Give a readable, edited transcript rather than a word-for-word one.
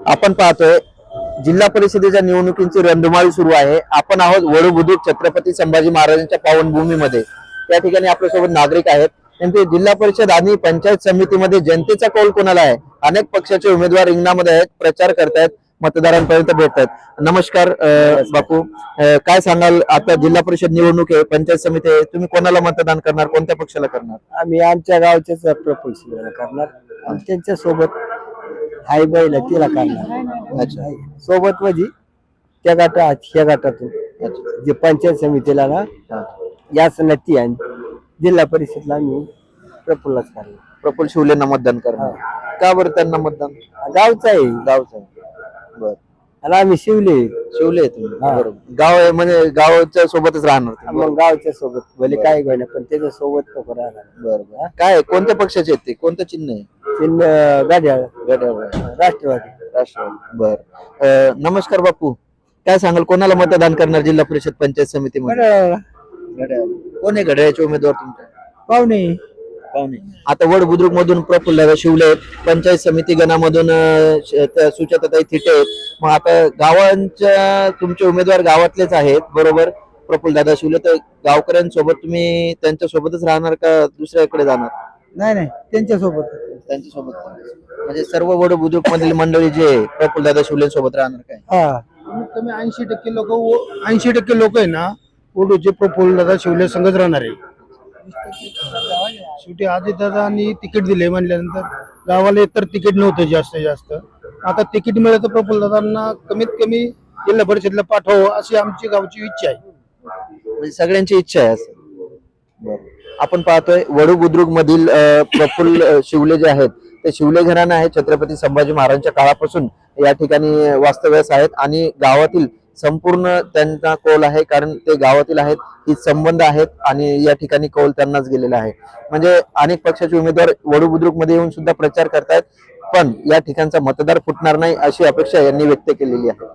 आपण पाहतोय जिल्हा परिषदेच्या निवडणुकीची रणधुमाळी सुरू आहे. आपण आहोत वडू बुद्रुक छत्रपती संभाजी महाराजांच्या पावनभूमीमध्ये. या ठिकाणी आपल्यासोबत नागरिक आहेत. नेमके जिल्हा परिषद आणि पंचायत समितीमध्ये जनतेचा कौल कोणाला आहे? अनेक पक्षाचे उमेदवार रिंगणामध्ये आहेत, प्रचार करतायत, मतदारांपर्यंत भेटतात. नमस्कार बापू, काय सांगाल? आता जिल्हा परिषद निवडणूक आहे, पंचायत समिती आहे, तुम्ही कोणाला मतदान करणार, कोणत्या पक्षाला करणार? आम्ही आमच्या गावच्याच प्रपोजल करणार आणि त्यांच्या सोबत आई बाईला तिला करणार. अच्छा. सोबत म्हणजे त्या गटात ह्या गटातून जे पंचायत समितीला ना याच नक्की आणि जिल्हा परिषदला आम्ही प्रफुल्लच करणार. प्रफुल्ल शिवलेंना मतदान करणार. का बरं त्यांना मतदान? गावचा आहे गावचं आहे. बर. आणि आम्ही शिवले शिवले तुम्ही? बरोबर. गाव आहे म्हणजे गावच्या सोबतच राहणार तुम्ही. मग गावच्या सोबत भले काय घेणं पण त्याच्या सोबत नको राहणार. बरोबर. काय कोणत्या पक्षाचे आहेत ते? कोणतं चिन्ह आहे? चिन्ह गाड्याळ गड्यावर. राष्ट्रवादी. राष्ट्रवादी. बर. नमस्कार बापू, काय सांगाल? कोणाला मतदान करणार जिल्हा परिषद पंचायत समितीमध्ये? घड्याळ. कोण आहे घड्याळाचे उमेदवार तुमच्या? पाहुणे पाहुणे. आता वड बुद्रुक मधून प्रफुल्ल शिवले आहेत, पंचायत समिती गणामधून सुचेताताई थिटे आहेत. मग आता गावांच्या तुमचे उमेदवार गावातलेच आहेत बरोबर, प्रफुल्ल दादा शिवले. तर गावकऱ्यांसोबत तुम्ही त्यांच्या सोबतच राहणार का दुसऱ्याकडे जाणार? नाही त्यांच्यासोबत. त्यांच्यासोबत म्हणजे सर्व वड बुद्रुक मधील मंडळी जे प्रफुल्ल दादा शिवले सोबत राहणार काय? हा कमी 80% लोक आहे ना ओढूचे प्रफुल्ल दादा शिवले संगत राहणार आहे. शेवटी आधी दादांनी तिकीट दिले म्हणल्यानंतर गावाला एकतर तिकीट नव्हतं जास्त. आता तिकीट मिळालं तर प्रफुल्ल दादांना कमीत कमी जिल्हा परिषदला पाठवावं अशी आमची गावची इच्छा आहे. म्हणजे सगळ्यांची इच्छा आहे असं. बरं. आपण पाहतोय वडू बुद्रुक मधील प्रफुल्ल शिवले जे आहेत ते शिवले घराणं आहे. छत्रपती संभाजी महाराजांच्या काळापासून या ठिकाणी वास्तव्यास आहेत आणि गावातील संपूर्ण त्यांचा कौल आहे, कारण ते गावातील आहेत, ही संबंध आहेत आणि या ठिकाणी कौल त्यांनाच गेलेला आहे. म्हणजे अनेक पक्षाचे उमेदवार वडू बुद्रुक मध्ये येऊन सुद्धा प्रचार करतायत, पण या ठिकाणचा मतदार फुटणार नाही अशी अपेक्षा यांनी व्यक्त केलेली आहे.